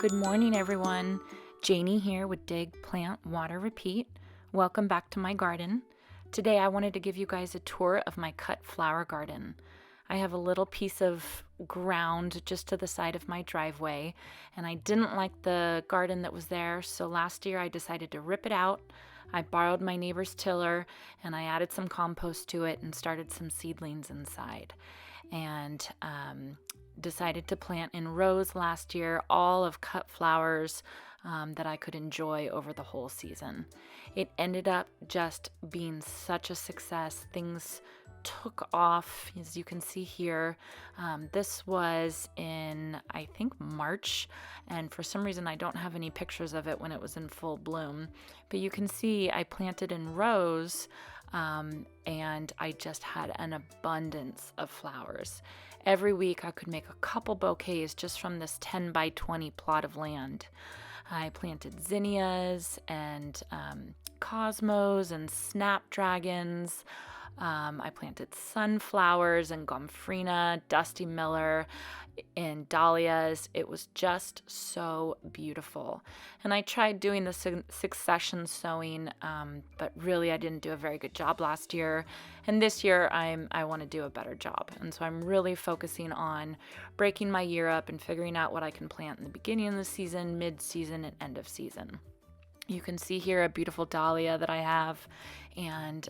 Good morning, everyone. Janie here with Dig, Plant, Water, Repeat. Welcome back to my garden. Today I wanted to give you guys a tour of my cut flower garden. I have a little piece of ground just to the side of my driveway, and I didn't like the garden that was there, so last year I decided to rip it out. I borrowed my neighbor's tiller, and I added some compost to it and started some seedlings inside. And decided to plant in rows last year, all of cut flowers that I could enjoy over the whole season. It ended up just being such a success. Things took off, as you can see here. This was in, I think, March, and for some reason I don't have any pictures of it when it was in full bloom. But you can see I planted in rows, and I just had an abundance of flowers. Every week I could make a couple bouquets just from this 10 by 20 plot of land. I planted zinnias and cosmos and snapdragons. I planted sunflowers and gomphrena, dusty miller, and dahlias. It was just so beautiful. And I tried doing the succession sowing, but really I didn't do a very good job last year. And this year I want to do a better job. And so I'm really focusing on breaking my year up and figuring out what I can plant in the beginning of the season, mid-season, and end of season. You can see here a beautiful dahlia that I have, and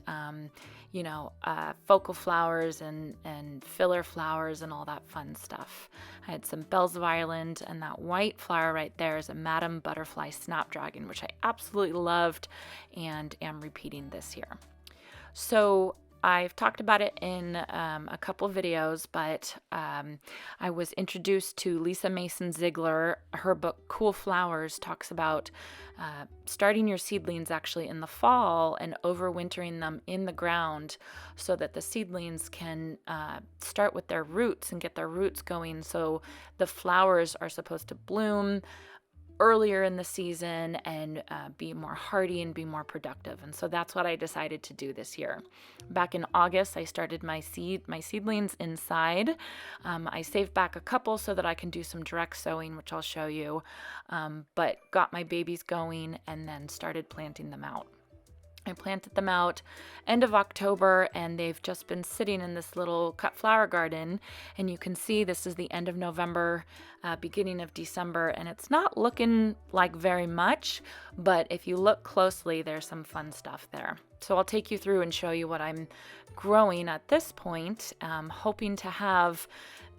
focal flowers and filler flowers and all that fun stuff. I had some bells of Ireland, and that white flower right there is a Madam Butterfly Snapdragon, which I absolutely loved and am repeating this year. So I've talked about it in a couple of videos, but I was introduced to Lisa Mason Ziegler. Her book, Cool Flowers, talks about starting your seedlings actually in the fall and overwintering them in the ground so that the seedlings can start with their roots and get their roots going. So the flowers are supposed to bloom earlier in the season and be more hardy and be more productive. And so that's what I decided to do this year. Back in August, I started my seedlings inside. I saved back a couple so that I can do some direct sowing, which I'll show you, but got my babies going and then started planting them out. I planted them out end of October, and they've just been sitting in this little cut flower garden. And you can see this is the end of November, beginning of December, and it's not looking like very much, but if you look closely, there's some fun stuff there. So I'll take you through and show you what I'm growing at this point, hoping to have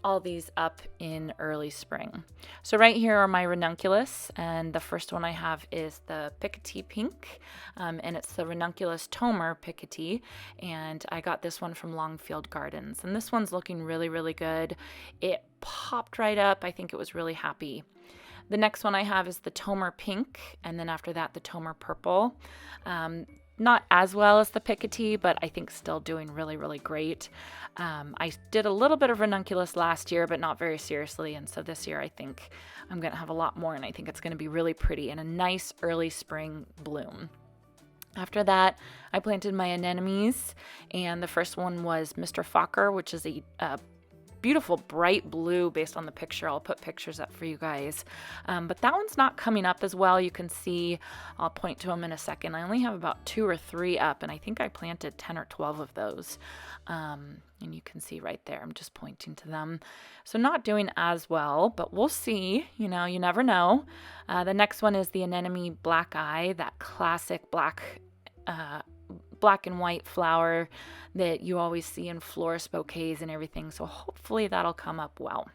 all these up in early spring. So right here are my Ranunculus, and the first one I have is the Piketty pink, and it's the Ranunculus Tomer Piketty, and I got this one from Longfield Gardens, and this one's looking really, really good. It popped right up. I think it was really happy. The next one I have is the Tomer pink, and then after that the Tomer purple. Not as well as the Piketty, but I think still doing really, really great. I did a little bit of Ranunculus last year, but not very seriously. And so this year I think I'm going to have a lot more, and I think it's going to be really pretty and a nice early spring bloom. After that, I planted my anemones, and the first one was Mr. Fokker, which is a beautiful bright blue based on the picture. I'll put pictures up for you guys. But that one's not coming up as well. You can see, I'll point to them in a second. I only have about 2 or 3 up, and I think I planted 10 or 12 of those. And you can see right there, I'm just pointing to them. So not doing as well, but we'll see. You never know. The next one is the Anemone Black Eye, that classic black and white flower that you always see in florist bouquets and everything. So hopefully that'll come up well.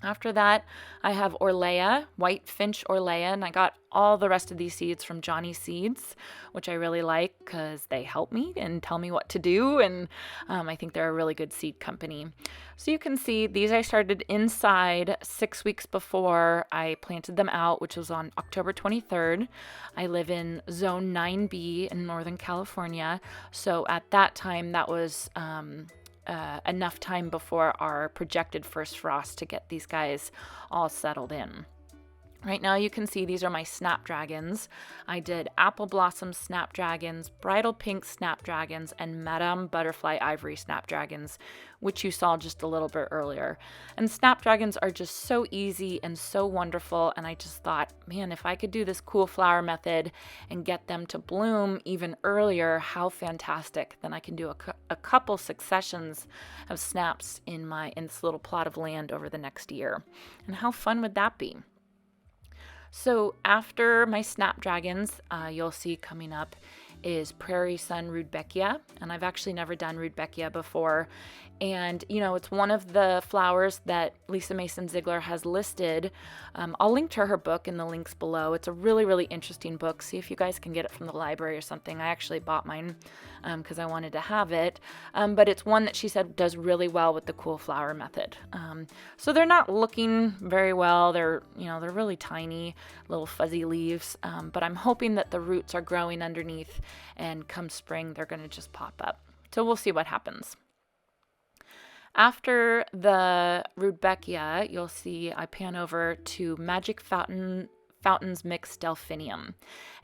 After that, I have Orlea, white finch Orlea, and I got all the rest of these seeds from Johnny Seeds, which I really like because they help me and tell me what to do, and I think they're a really good seed company. So you can see these I started inside 6 weeks before I planted them out, which was on October 23rd. I live in Zone 9B in Northern California, so at that time that was enough time before our projected first frost to get these guys all settled in. Right now you can see these are my Snapdragons. I did Apple Blossom Snapdragons, Bridal Pink Snapdragons, and Madame Butterfly Ivory Snapdragons, which you saw just a little bit earlier. And Snapdragons are just so easy and so wonderful, and I just thought, man, if I could do this cool flower method and get them to bloom even earlier, how fantastic. Then I can do a couple successions of snaps in this little plot of land over the next year. And how fun would that be? So after my Snapdragons, you'll see coming up is Prairie Sun Rudbeckia, and I've actually never done Rudbeckia before. And, you know, it's one of the flowers that Lisa Mason Ziegler has listed. I'll link to her book in the links below. It's a really, really interesting book. See if you guys can get it from the library or something. I actually bought mine because I wanted to have it. But it's one that she said does really well with the cool flower method. So they're not looking very well. They're really tiny, little fuzzy leaves. But I'm hoping that the roots are growing underneath, and come spring, they're going to just pop up. So we'll see what happens. After the Rudbeckia, you'll see I pan over to Magic Fountains Mix Delphinium.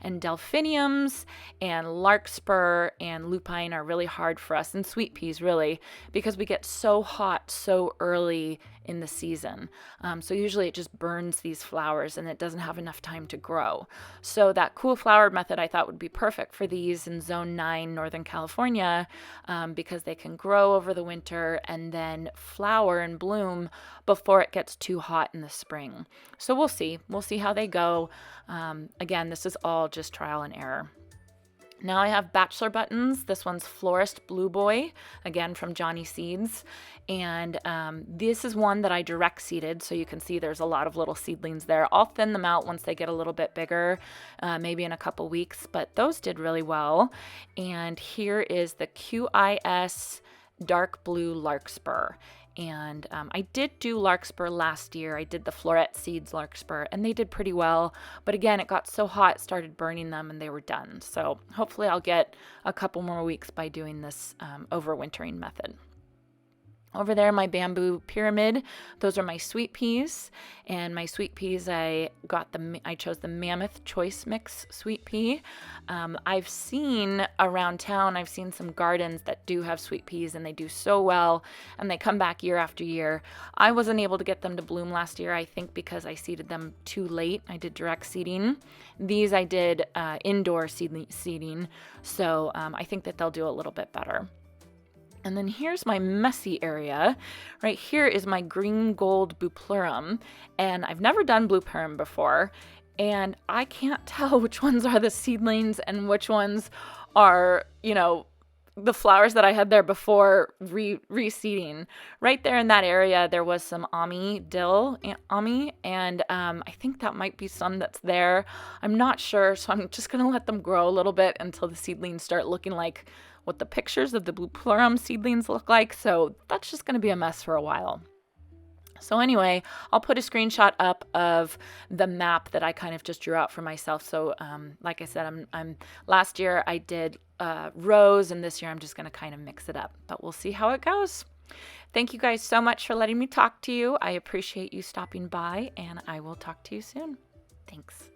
And Delphiniums and Larkspur and Lupine are really hard for us, and sweet peas really, because we get so hot so early in the season. So usually it just burns these flowers and it doesn't have enough time to grow. So that cool flower method I thought would be perfect for these in Zone 9, Northern California, because they can grow over the winter and then flower and bloom before it gets too hot in the spring. So we'll see. We'll see how they go. Again, this is all just trial and error. Now I have bachelor buttons. This one's Florist Blue Boy, again from Johnny Seeds. And this is one that I direct seeded, so you can see there's a lot of little seedlings there. I'll thin them out once they get a little bit bigger, maybe in a couple weeks, but those did really well. And here is the QIS Dark Blue Larkspur. And I did do Larkspur last year. I did the Floret Seeds Larkspur, and they did pretty well. But again, it got so hot, it started burning them, and they were done. So hopefully I'll get a couple more weeks by doing this overwintering method. Over there, my bamboo pyramid, those are my sweet peas. And my sweet peas, I chose the Mammoth Choice Mix sweet pea. I've seen around town, I've seen some gardens that do have sweet peas, and they do so well, and they come back year after year. I wasn't able to get them to bloom last year, I think because I seeded them too late. I did direct seeding. These I did indoor seeding, so I think that they'll do a little bit better. And then here's my messy area. Right here is my green gold Bupleurum, and I've never done Bupleurum before, and I can't tell which ones are the seedlings and which ones are, the flowers that I had there before reseeding. Right there in that area, there was some dill, and I think that might be some that's there. I'm not sure, so I'm just going to let them grow a little bit until the seedlings start looking like what the pictures of the Bupleurum seedlings look like. So that's just going to be a mess for a while. So anyway, I'll put a screenshot up of the map that I kind of just drew out for myself. So like I said, I'm last year I did rows, and this year I'm just going to kind of mix it up, but we'll see how it goes. Thank you guys so much for letting me talk to you. I appreciate you stopping by, and I will talk to you soon. Thanks.